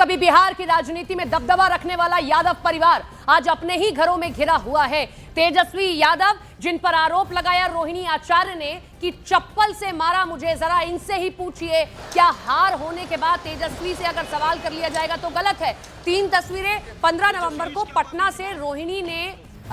कभी बिहार की राजनीति में दबदबा रखने वाला यादव परिवार आज अपने ही घरों में घिरा हुआ है। तेजस्वी यादव, जिन पर आरोप लगाया रोहिणी आचार्य ने कि चप्पल से मारा मुझे, जरा इनसे ही पूछिए क्या हार होने के बाद तेजस्वी से अगर सवाल कर लिया जाएगा तो गलत है। 3 तस्वीरें 15 नवंबर को पटना से रोहिणी ने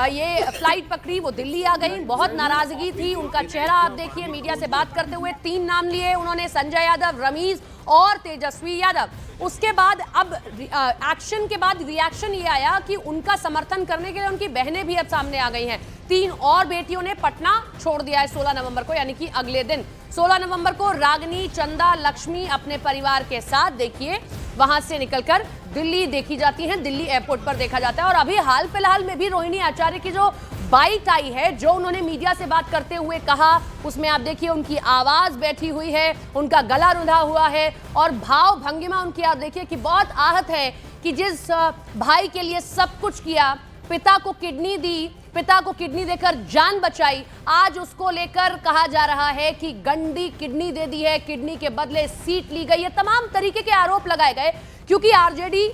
ये फ्लाइट पकड़ी, वो दिल्ली आ गई, बहुत नाराजगी थी, उनका चेहरा आप देखिए मीडिया से बात करते हुए 3 नाम लिए उन्होंने, संजय यादव, रमीज और तेजस्वी यादव। उसके बाद अब एक्शन के बाद रिएक्शन ये आया कि उनका समर्थन करने के लिए उनकी बहनें भी अब सामने आ गई हैं। 3 और बेटियों ने पटना छोड़ दिया है 16 नवंबर को, यानी कि अगले दिन 16 नवंबर को रागिनी, चंदा, लक्ष्मी अपने परिवार के साथ देखिए वहां से निकलकर दिल्ली देखी जाती हैं, दिल्ली एयरपोर्ट पर देखा जाता है। और अभी हाल फिलहाल में भी रोहिणी आचार्य की जो बाइट आई है, जो उन्होंने मीडिया से बात करते हुए कहा, उसमें आप देखिए उनकी आवाज बैठी हुई है, उनका गला रुंधा हुआ है और भाव भंगिमा उनकी आप देखिए कि बहुत आहत है कि जिस भाई के लिए सब कुछ किया, पिता को किडनी दी, पिता को किडनी देकर जान बचाई, आज उसको लेकर कहा जा रहा है कि गंदी किडनी दे दी है, किडनी के बदले सीट ली गई है, तमाम तरीके के आरोप लगाए गए क्योंकि आरजेडी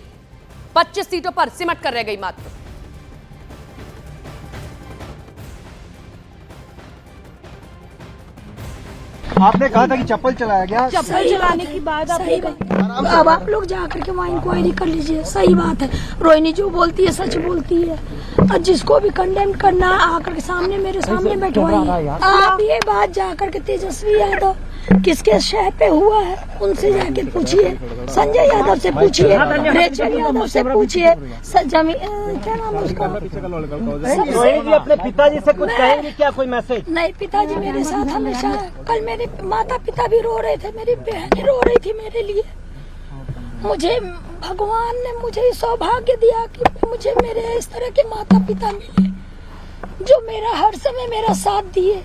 25 सीटों पर सिमट कर रह गई मात्र। आपने कहा था कि चप्पल चलाया गया, चप्पल चलाने की बात अब आप लोग जाकर के वहाँ इंक्वायरी कर लीजिए। सही बात है, रोहिणी जो बोलती है सच बोलती है, और जिसको भी कंडेम करना आकर के सामने मेरे सामने बैठवाइए। आप ये बात जाकर के तेजस्वी यादव किसके शह पे हुआ है उनसे जाके पूछिए, संजय यादव से पूछिए, रेचल यादव से पूछिए, क्या नाम है उसका, रोहिणी जी अपने पिताजी से कुछ कहेंगे क्या, कोई मैसेज? नहीं, पिताजी मेरे साथ हमेशा, कल मेरे माता पिता भी रो रहे थे, मेरी बहन रो रही थी मेरे लिए। मुझे भगवान ने मुझे सौभाग्य दिया कि मुझे मेरे इस तरह के माता पिता मिले जो मेरा हर समय मेरा साथ दिए।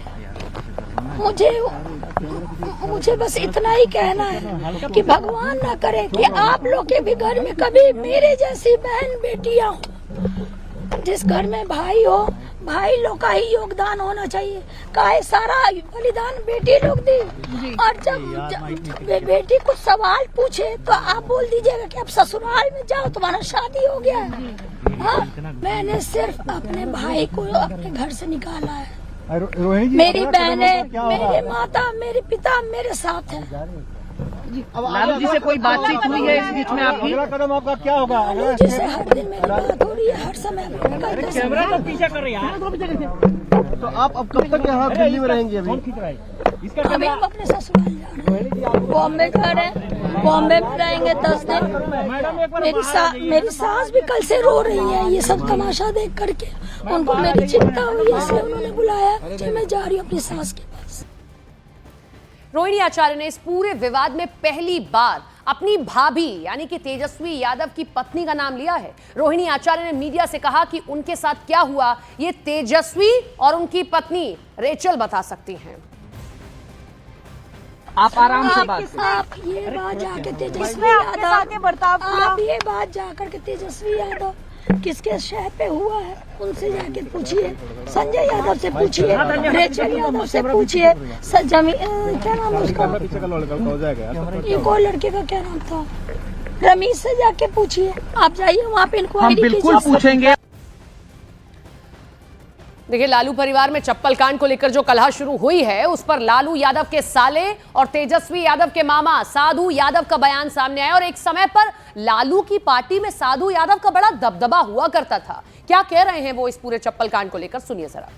मुझे बस इतना ही कहना है कि भगवान ना करे कि आप लोग के भी घर में कभी मेरे जैसी बहन बेटियां हो। जिस घर में भाई हो, भाई लोग का ही योगदान होना चाहिए। काहे सारा बलिदान बेटी लोग दी, और जब बेटी कुछ सवाल पूछे तो आप बोल दीजिएगा कि आप ससुराल में जाओ, तुम्हारा शादी हो गया है। हाँ, मैंने सिर्फ अपने भाई को अपने घर से निकाला है। मेरी बहनें, मेरे माता, मेरे पिता मेरे साथ हैं। लालू जी से कोई बातचीत हुई है इस बीच में आपकी? अगला कदम आपका क्या होगा? लालू जी से हर दिन मेरी बात हो रही है, हर समय कैमरा तो पीछे कर रही है। तो आप अब कब तक यहाँ दिल्ली में रहेंगे? अभी हम अपने ससुराल जा रहे हैं, बॉम्बे जा रहे हैं, बॉम्बे में रहेंगे 10 दिन। मेरी सास भी कल से रो रही है ये सब तमाशा देख करके, उनको मेरी चिंता हुई, इसलिए उन्होंने बुलाया कि मैं जा रही हूँ अपनी सास के पास। रोहिणी आचार्य ने इस पूरे विवाद में पहली बार अपनी भाभी यानी कि तेजस्वी यादव की पत्नी का नाम लिया है। रोहिणी आचार्य ने मीडिया से कहा कि उनके साथ क्या हुआ ये तेजस्वी और उनकी पत्नी रेचल बता सकती हैं। आप आराम से बात, आप ये बात जाके तेजस्वी यादव, आप ये बात जाकर के तेजस्वी यादव किसके शह पे हुआ है उनसे जाके पूछिए, संजय यादव से पूछिए, रेचल यादव से पूछिए, क्या नाम है उसका, एक और लड़के का क्या नाम था, रमीज से जाके पूछिए। आप जाइए वहाँ पे इंक्वायरी कीजिए। बिल्कुल पूछेंगे। देखिए, लालू परिवार में चप्पल कांड को लेकर जो कलह शुरू हुई है उस पर लालू यादव के साले और तेजस्वी यादव के मामा साधु यादव का बयान सामने आया। और एक समय पर लालू की पार्टी में साधु यादव का बड़ा दबदबा हुआ करता था। क्या कह रहे हैं वो इस पूरे चप्पल कांड को लेकर, सुनिए जरा।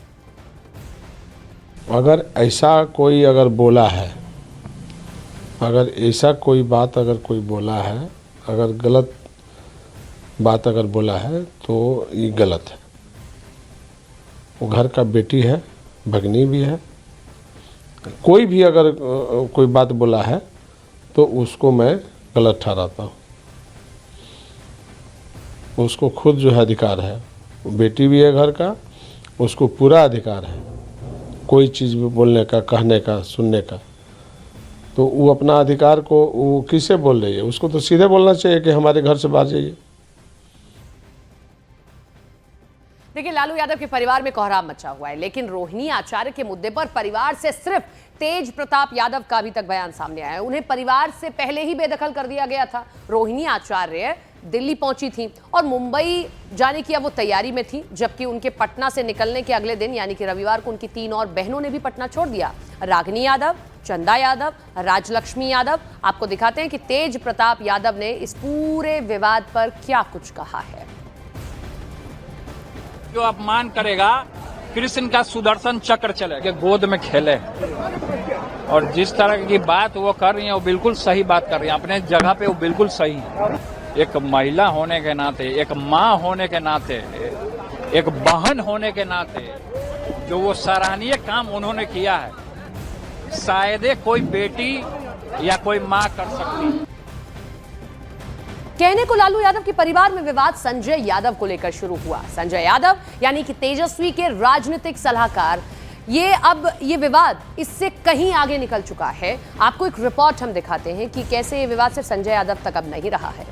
अगर ऐसा कोई अगर बोला है, अगर ऐसा कोई बात अगर कोई बोला है, अगर गलत बात अगर बोला है तो ये गलत है। वो घर का बेटी है, भगनी भी है। कोई भी अगर कोई बात बोला है तो उसको मैं गलत ठहराता हूँ। उसको खुद जो है अधिकार है, बेटी भी है घर का, उसको पूरा अधिकार है कोई चीज़ भी बोलने का, कहने का, सुनने का। तो वो अपना अधिकार को वो किससे बोल रही है? उसको तो सीधे बोलना चाहिए कि हमारे घर से बाहर जाइए। देखिए, लालू यादव के परिवार में कोहराम मचा हुआ है, लेकिन रोहिणी आचार्य के मुद्दे पर परिवार से सिर्फ तेज प्रताप यादव का अभी तक बयान सामने आया है। उन्हें परिवार से पहले ही बेदखल कर दिया गया था। रोहिणी आचार्य दिल्ली पहुंची थी और मुंबई जाने की अब वो तैयारी में थी, जबकि उनके पटना से निकलने के अगले दिन यानी कि रविवार को उनकी 3 और बहनों ने भी पटना छोड़ दिया। रागिनी यादव, चंदा यादव, राजलक्ष्मी यादव। आपको दिखाते हैं कि तेज प्रताप यादव ने इस पूरे विवाद पर क्या कुछ कहा है। जो अपमान करेगा कृष्ण का सुदर्शन चक्र चलेगा, गोद में खेले। और जिस तरह की बात वो कर रही है वो बिल्कुल सही बात कर रही है, अपने जगह पे वो बिल्कुल सही है। एक महिला होने के नाते, एक माँ होने के नाते, एक बहन होने के नाते जो वो सराहनीय काम उन्होंने किया है, शायद कोई बेटी या कोई माँ कर सकती है। कहने को लालू यादव के परिवार में विवाद संजय यादव को लेकर शुरू हुआ। संजय यादव यानी कि तेजस्वी के राजनीतिक सलाहकार, ये विवाद इससे कहीं आगे निकल चुका है। आपको एक रिपोर्ट हम दिखाते हैं कि कैसे ये विवाद सिर्फ संजय यादव तक अब नहीं रहा है।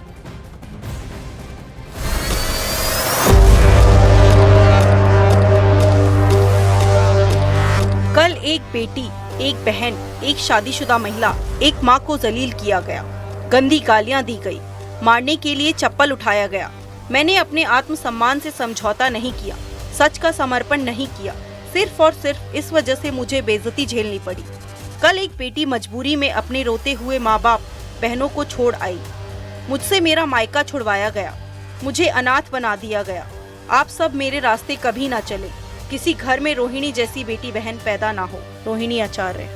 कल एक बेटी, एक बहन, एक शादीशुदा महिला, एक माँ को जलील किया गया, गंदी गालियां दी गई, मारने के लिए चप्पल उठाया गया। मैंने अपने आत्मसम्मान से समझौता नहीं किया, सच का समर्पण नहीं किया, सिर्फ और सिर्फ इस वजह से मुझे बेइज्जती झेलनी पड़ी। कल एक बेटी मजबूरी में अपने रोते हुए माँ बाप, बहनों को छोड़ आई। मुझसे मेरा मायका छुड़वाया गया, मुझे अनाथ बना दिया गया। आप सब मेरे रास्ते कभी ना चले, किसी घर में रोहिणी जैसी बेटी बहन पैदा ना हो। रोहिणी आचार्य।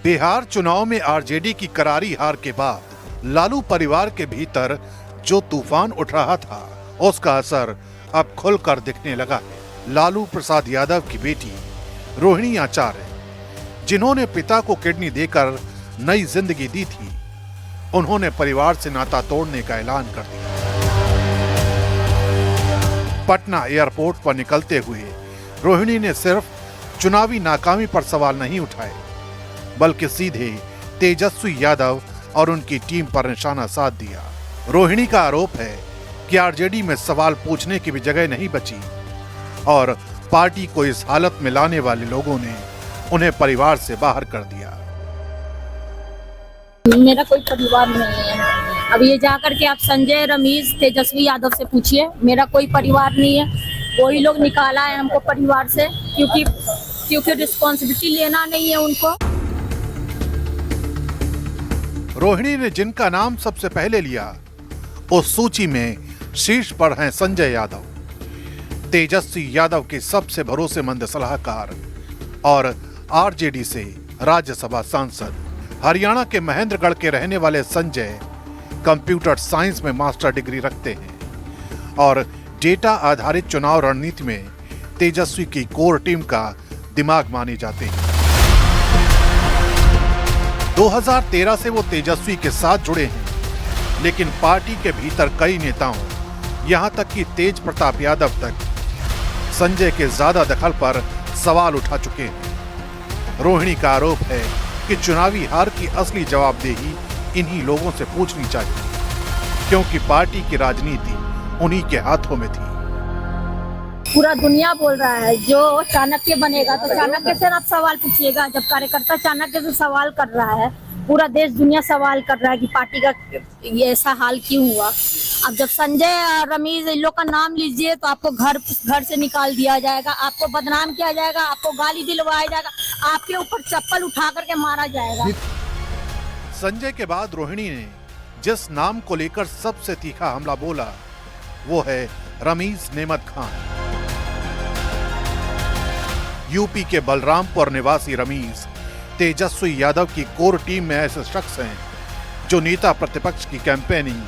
बिहार चुनाव में आरजेडी की करारी हार के बाद लालू परिवार के भीतर जो तूफान उठ रहा था, उसका असर अब खुलकर दिखने लगा है। लालू प्रसाद यादव की बेटी रोहिणी आचार्य, जिन्होंने पिता को किडनी देकर नई जिंदगी दी थी, उन्होंने परिवार से नाता तोड़ने का ऐलान कर दिया। पटना एयरपोर्ट पर निकलते हुए रोहिणी ने सिर्फ चुनावी नाकामी पर सवाल नहीं उठाए, बल्कि सीधे तेजस्वी यादव और उनकी टीम पर निशाना साध दिया। रोहिणी का आरोप है कि आरजेडी में सवाल पूछने की भी जगह नहीं बची और पार्टी को इस हालत में लाने वाले लोगों ने उन्हें परिवार से बाहर कर दिया। मेरा कोई परिवार नहीं है। अब ये जाकर के आप संजय, रमेश, तेजस्वी यादव से पूछिए, मेरा कोई परिवार नहीं है। वही लोग निकाला है हमको परिवार से, क्योंकि रिस्पॉन्सिबिलिटी लेना नहीं है उनको। रोहिणी ने जिनका नाम सबसे पहले लिया, उस सूची में शीर्ष पर हैं संजय यादव, तेजस्वी यादव के सबसे भरोसेमंद सलाहकार और आरजेडी से राज्यसभा सांसद। हरियाणा के महेंद्रगढ़ के रहने वाले संजय कंप्यूटर साइंस में मास्टर डिग्री रखते हैं और डेटा आधारित चुनाव रणनीति में तेजस्वी की कोर टीम का दिमाग माने जाते हैं। 2013 से वो तेजस्वी के साथ जुड़े हैं, लेकिन पार्टी के भीतर कई नेताओं, यहां तक कि तेज प्रताप यादव तक संजय के ज्यादा दखल पर सवाल उठा चुके हैं। रोहिणी का आरोप है कि चुनावी हार की असली जवाबदेही इन्हीं लोगों से पूछनी चाहिए, क्योंकि पार्टी की राजनीति उन्हीं के हाथों में थी। पूरा दुनिया बोल रहा है जो चाणक्य बनेगा तो चाणक्य से आप सवाल पूछिएगा। जब कार्यकर्ता चाणक्य से सवाल कर रहा है, पूरा देश दुनिया सवाल कर रहा है कि पार्टी का ये ऐसा हाल क्यों हुआ। अब जब संजय, रमेश, इन लोग का नाम लीजिए तो आपको घर से निकाल दिया जाएगा, आपको बदनाम किया जाएगा, आपको गाली दिलवाया जाएगा, आपके ऊपर चप्पल उठा करके मारा जाएगा। संजय के बाद रोहिणी ने जिस नाम को लेकर सबसे तीखा हमला बोला, वो है रमीज नेमत खान। यूपी के बलरामपुर निवासी रमीज तेजस्वी यादव की कोर टीम में ऐसे शख्स हैं जो नेता प्रतिपक्ष की campaigning,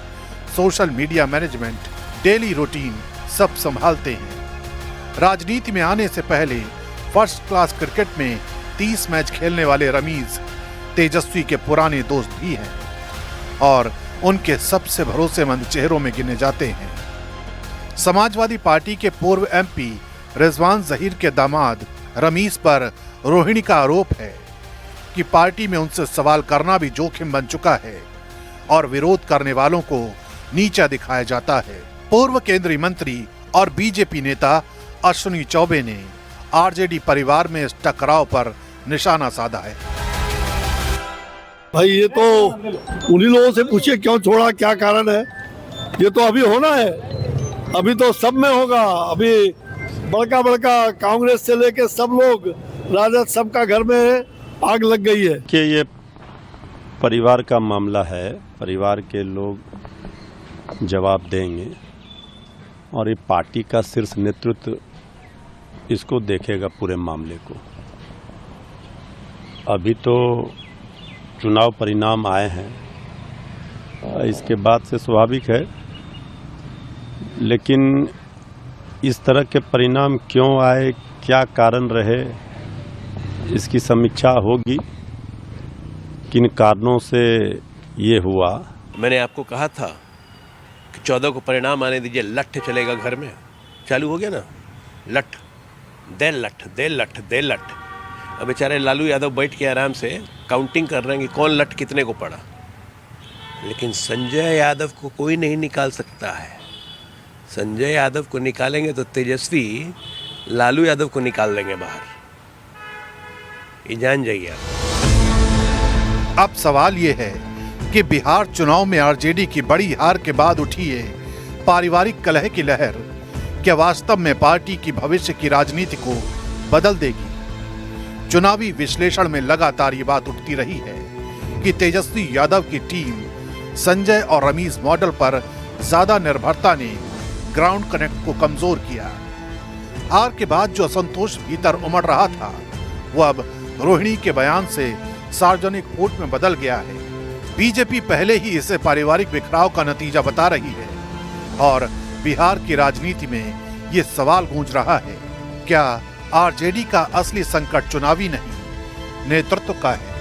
social media management, daily routine सब संभालते हैं। राजनीति में आने से पहले फर्स्ट क्लास क्रिकेट में 30 मैच खेलने वाले रमीज तेजस्वी के पुराने दोस्त भी हैं और उनके सबसे भरोसेमंद चेहरों में गिने जाते हैं। समाजवादी पार्टी के पूर्व एमपी रिजवान जहीर के दामाद रमीज पर रोहिणी का आरोप है कि पार्टी में उनसे सवाल करना भी जोखिम बन चुका है और विरोध करने वालों को नीचा दिखाया जाता है। पूर्व केंद्रीय मंत्री और बीजेपी नेता अश्विनी चौबे ने आरजेडी परिवार में इस टकराव पर निशाना साधा है। भाई ये तो उन्हीं लोगों से पूछिए क्यों छोड़ा, क्या कारण है। ये तो अभी होना है, अभी तो सब में होगा। अभी बड़का कांग्रेस से लेके सब लोग, राजद, सबका घर में आग लग गई है कि ये परिवार का मामला है, परिवार के लोग जवाब देंगे और ये पार्टी का शीर्ष नेतृत्व इसको देखेगा पूरे मामले को। अभी तो चुनाव परिणाम आए हैं, इसके बाद से स्वाभाविक है, लेकिन इस तरह के परिणाम क्यों आए, क्या कारण रहे, इसकी समीक्षा होगी। किन कारणों से ये हुआ। मैंने आपको कहा था कि 14 को परिणाम आने दीजिए, लठ चलेगा घर में। चालू हो गया ना, लठ दे लठ दे लठ दे लठ। अब बेचारे लालू यादव बैठ के आराम से काउंटिंग कर रहे हैं कि कौन लठ कितने को पड़ा, लेकिन संजय यादव को कोई नहीं निकाल सकता है। संजय यादव को निकालेंगे तो तेजस्वी लालू यादव को निकाल देंगे बाहर, ये जान जाइए आप। अब सवाल ये है कि बिहार चुनाव में आरजेडी की बड़ी हार के बाद उठी है पारिवारिक कलह की लहर क्या वास्तव में पार्टी की भविष्य की राजनीति को बदल देगी। चुनावी विश्लेषण में लगातार ये बात उठती रही है कि तेजस्वी यादव की टीम संजय और रमीज मॉडल पर ज्यादा निर्भरता ने ग्राउंड कनेक्ट को कमजोर किया। हार के बाद जो असंतोष भीतर उमड़ रहा था वो अब रोहिणी के बयान से सार्वजनिक वोट में बदल गया है। बीजेपी पहले ही इसे पारिवारिक बिखराव का नतीजा बता रही है और बिहार की राजनीति में ये सवाल गूंज रहा है, क्या आरजेडी का असली संकट चुनावी नहीं नेतृत्व का है।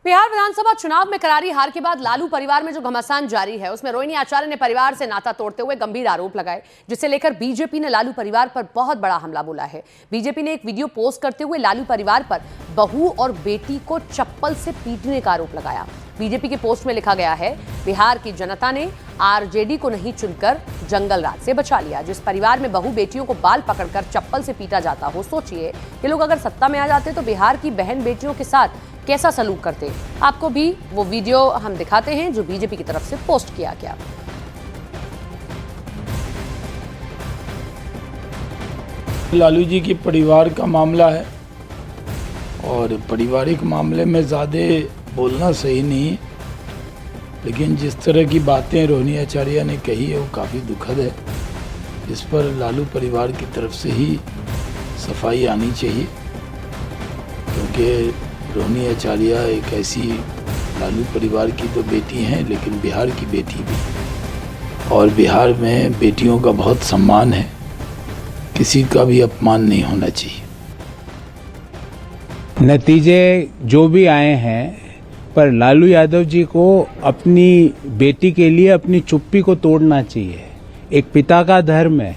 बिहार विधानसभा चुनाव में करारी हार के बाद लालू परिवार में जो घमासान जारी है उसमें रोहिणी आचार्य ने परिवार से नाता तोड़ते हुए गंभीर आरोप लगाए, जिसे लेकर बीजेपी ने लालू परिवार पर बहुत बड़ा हमला बोला है। बीजेपी ने एक वीडियो पोस्ट करते हुए लालू परिवार पर बहू और बेटी को चप्पल से पीटने का आरोप लगाया। बीजेपी के पोस्ट में लिखा गया है, बिहार की जनता ने आरजेडी को नहीं चुनकर जंगल राज से बचा लिया। जिस परिवार में बहू बेटियों को बाल पकड़कर चप्पल से पीटा जाता हो, सोचिए ये लोग अगर सत्ता में आ जाते तो बिहार की बहन बेटियों के साथ कैसा सलूक करते। आपको भी वो वीडियो हम दिखाते हैं जो बीजेपी की तरफ से पोस्ट किया गया। लालू जी की परिवार का मामला है और पारिवारिक मामले में ज़्यादा बोलना सही नहीं है, लेकिन जिस तरह की बातें रोहिणी आचार्य ने कही है वो काफ़ी दुखद है। इस पर लालू परिवार की तरफ से ही सफाई आनी चाहिए, क्योंकि रोहिणी आचार्य एक ऐसी लालू परिवार की तो बेटी हैं, लेकिन बिहार की बेटी भी, और बिहार में बेटियों का बहुत सम्मान है, किसी का भी अपमान नहीं होना चाहिए। नतीजे जो भी आए हैं, पर लालू यादव जी को अपनी बेटी के लिए अपनी चुप्पी को तोड़ना चाहिए। एक पिता का धर्म है,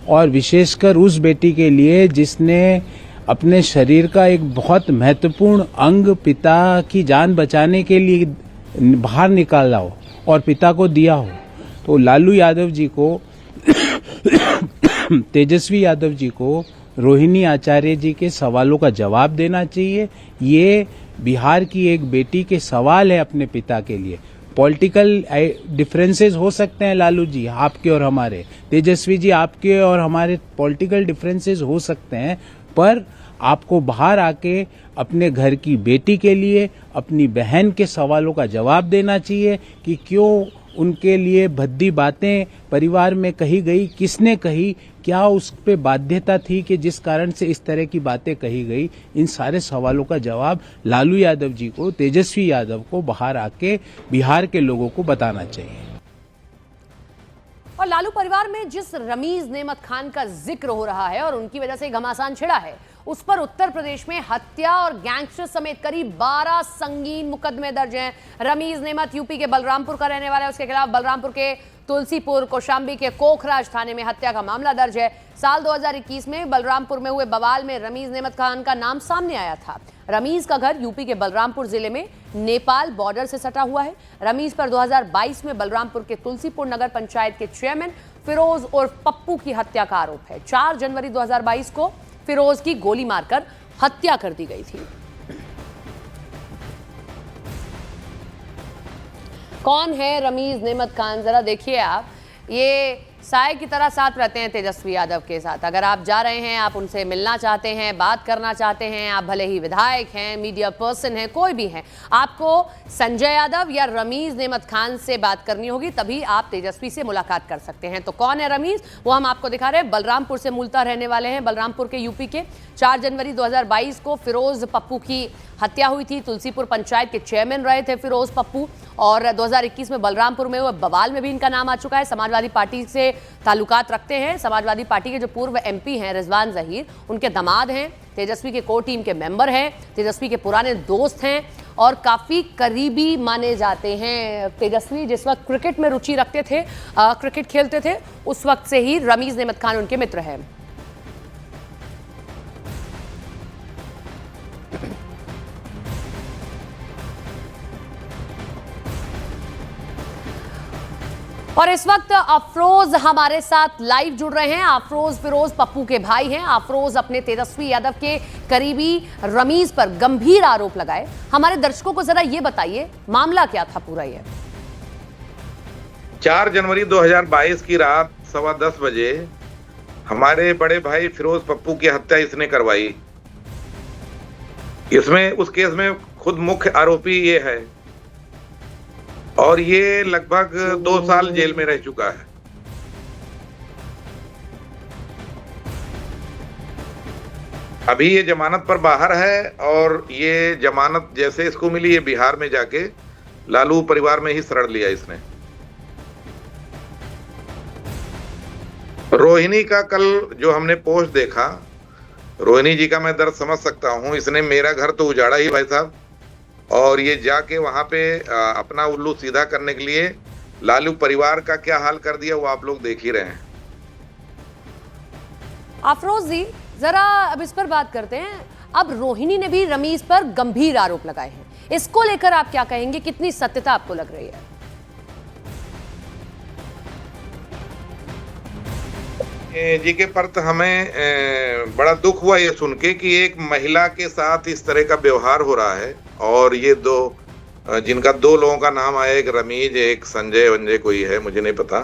और विशेषकर उस बेटी के लिए जिसने अपने शरीर का एक बहुत महत्वपूर्ण अंग पिता की जान बचाने के लिए बाहर निकाला हो और पिता को दिया हो, तो लालू यादव जी को तेजस्वी यादव जी को रोहिणी आचार्य जी के सवालों का जवाब देना चाहिए। ये बिहार की एक बेटी के सवाल है अपने पिता के लिए। पॉलिटिकल डिफरेंसेस हो सकते हैं लालू जी आपके और हमारे, तेजस्वी जी आपके और हमारे पॉलिटिकल डिफरेंसेस हो सकते हैं, पर आपको बाहर आके अपने घर की बेटी के लिए, अपनी बहन के सवालों का जवाब देना चाहिए कि क्यों उनके लिए भद्दी बातें परिवार में कही गई, किसने कही, क्या उस पे बाध्यता थी कि जिस कारण से इस तरह की बातें कही गई। इन सारे सवालों का जवाब लालू यादव जी को, तेजस्वी यादव को बाहर आके बिहार के लोगों को बताना चाहिए। और लालू परिवार में जिस रमीज नेमत खान का जिक्र हो रहा है और उनकी वजह से घमासान छिड़ा है, उस पर उत्तर प्रदेश में हत्या और गैंगस्टर समेत करीब 12 संगीन मुकदमे दर्ज हैं। रमीज नेमत यूपी के बलरामपुर का रहने वाला है, उसके खिलाफ बलरामपुर के तुलसीपुर, कौशाम्बी के कोखराज थाने में हत्या का मामला दर्ज है। साल 2021 में बलरामपुर में हुए बवाल में रमीज नेमत खान का नाम सामने आया था। रमीज का घर यूपी के बलरामपुर जिले में नेपाल बॉर्डर से सटा हुआ है। रमीज पर 2022 में बलरामपुर के तुलसीपुर नगर पंचायत के चेयरमैन फिरोज उर्फ पप्पू की हत्या का आरोप है। 4 जनवरी 2022 को फिरोज की गोली मारकर हत्या कर दी गई थी। कौन है रमीज नेमत खान? जरा देखिए आप, ये साय की तरह साथ रहते हैं तेजस्वी यादव के साथ। अगर आप जा रहे हैं, आप उनसे मिलना चाहते हैं, बात करना चाहते हैं, आप भले ही विधायक हैं, मीडिया पर्सन हैं, कोई भी हैं, आपको संजय यादव या रमीज नेमत खान से बात करनी होगी, तभी आप तेजस्वी से मुलाकात कर सकते हैं। तो कौन है रमीज, वो हम आपको दिखा रहे हैं। बलरामपुर से मूलतः रहने वाले हैं, बलरामपुर के यूपी के। 4 जनवरी 2022 को फिरोज पप्पू की हत्या हुई थी। तुलसीपुर पंचायत के चेयरमैन रहे थे फिरोज पप्पू, और 2021 में बलरामपुर में हुए बवाल में भी इनका नाम आ चुका है। समाजवादी पार्टी से ताल्लुकात रखते हैं। समाजवादी पार्टी के जो पूर्व एमपी हैं रिजवान जहीर, उनके दामाद हैं, तेजस्वी के कोर टीम के मेंबर हैं, तेजस्वी के पुराने दोस्त हैं और काफ़ी करीबी माने जाते हैं। तेजस्वी जिस वक्त क्रिकेट में रुचि रखते थे, क्रिकेट खेलते थे, उस वक्त से ही रमीज नेमत खान उनके मित्र हैं। और इस वक्त अफरोज हमारे साथ लाइव जुड़ रहे हैं। अफरोज फिरोज पप्पू के भाई हैं। अफरोज अपने तेजस्वी यादव के करीबी रमीज पर गंभीर आरोप लगाए। हमारे दर्शकों को जरा ये बताइए, मामला क्या था पूरा? ये 4 जनवरी 2022 की रात 10:15 बजे हमारे बड़े भाई फिरोज पप्पू की हत्या इसने करवाई। इसमें उस केस में खुद मुख्य आरोपी ये है और ये लगभग 2 साल जेल में रह चुका है। अभी ये जमानत पर बाहर है और ये जमानत जैसे इसको मिली, ये बिहार में जाके लालू परिवार में ही शरण लिया इसने। रोहिणी का कल जो हमने पोस्ट देखा, रोहिणी जी का मैं दर्द समझ सकता हूं। इसने मेरा घर तो उजाड़ा ही भाई साहब, और ये जाके वहां पे अपना उल्लू सीधा करने के लिए लालू परिवार का क्या हाल कर दिया वो आप लोग देख ही रहे हैं। अफरोज जी, जरा अब इस पर बात करते हैं। अब रोहिणी ने भी रमीज पर गंभीर आरोप लगाए हैं, इसको लेकर आप क्या कहेंगे? कितनी सत्यता आपको लग रही है? जी के परत हमें बड़ा दुख हुआ ये सुन के कि एक महिला के साथ इस तरह का व्यवहार हो रहा है। और ये जिनका 2 लोगों का नाम आया, एक रमीज, एक संजय वंजय कोई है, मुझे नहीं पता।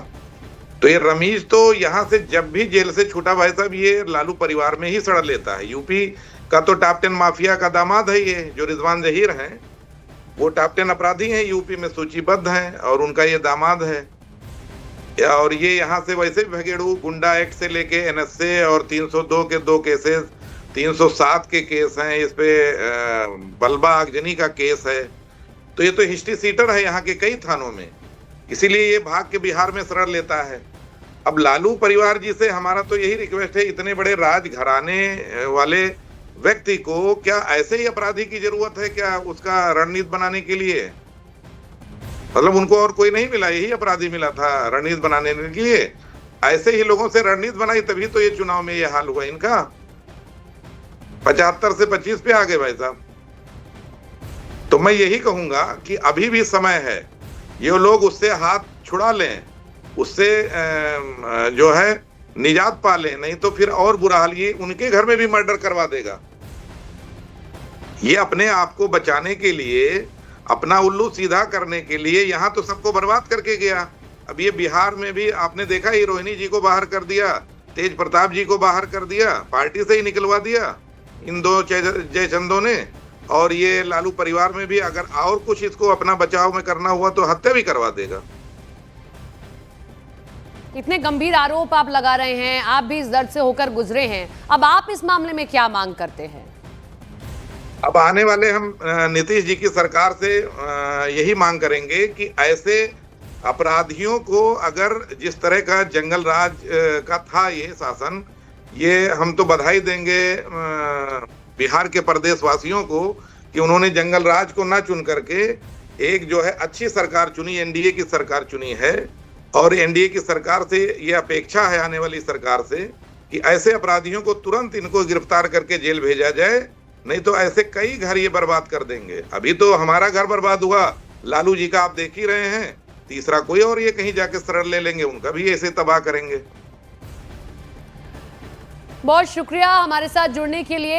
तो ये रमीज तो यहाँ से जब भी जेल से छूटा भाई साहब, ये लालू परिवार में ही सड़ लेता है। यूपी का तो टॉप 10 माफिया का दामाद है ये, जो रिजवान जहीर हैं, वो टॉप 10 अपराधी हैं, यूपी में सूचीबद्ध हैं, और उनका ये दामाद है। और ये यहाँ से वैसे भी भगेड़ू गुंडा एक्ट से लेके NSA और 302 के 2 केसेस, 307 के केस हैं, इस पे बलबा आगजनी का केस है। तो ये तो हिस्ट्री सीटर है यहाँ के कई थानों में, इसीलिए ये भाग के बिहार में शरण लेता है। अब लालू परिवार जी से हमारा तो यही रिक्वेस्ट है, इतने बड़े राज घराने वाले व्यक्ति को क्या ऐसे ही अपराधी की जरूरत है क्या उसका रणनीति बनाने के लिए? मतलब उनको और कोई नहीं मिला, यही अपराधी मिला था रणनीति बनाने के लिए। ऐसे ही लोगों से रणनीति बनाई, तभी तो ये चुनाव में ये हाल हुआ इनका। 75 से 25 पे आ गए भाई साहब। तो मैं यही कहूंगा कि अभी भी समय है, ये लोग उससे हाथ छुड़ा लें, उससे जो है निजात पा लें, नहीं तो फिर और बुरा हाल, ये उनके घर में भी मर्डर करवा देगा। ये अपने आप को बचाने के लिए, अपना उल्लू सीधा करने के लिए यहाँ तो सबको बर्बाद करके गया। अब ये बिहार में भी आपने देखा, ही रोहिणी जी को बाहर कर दिया, तेज प्रताप जी को बाहर कर दिया, पार्टी से ही निकलवा दिया इन 2 जयचंदों ने। और ये लालू परिवार में भी अगर और कुछ इसको अपना बचाव में करना हुआ तो हत्या भी करवा देगा। इतने गंभीर आरोप आप लगा रहे हैं, आप भी इस दर्द से होकर गुजरे हैं। अब आप इस मामले में क्या मांग करते हैं? अब आने वाले हम नीतीश जी की सरकार से यही मांग करेंगे कि ऐसे अपराधियों को, अगर जिस तरह का जंगल राज का था ये शासन, ये हम तो बधाई देंगे बिहार के प्रदेशवासियों को कि उन्होंने जंगल राज को ना चुन करके एक जो है अच्छी सरकार चुनी, एनडीए की सरकार चुनी है। और एनडीए की सरकार से ये अपेक्षा है आने वाली सरकार से कि ऐसे अपराधियों को तुरंत इनको गिरफ्तार करके जेल भेजा जाए, नहीं तो ऐसे कई घर ये बर्बाद कर देंगे। अभी तो हमारा घर बर्बाद हुआ, लालू जी का आप देख ही रहे हैं। तीसरा कोई और ये कहीं जाके शरण ले लेंगे, उनका भी ऐसे तबाह करेंगे। बहुत शुक्रिया हमारे साथ जुड़ने के लिए।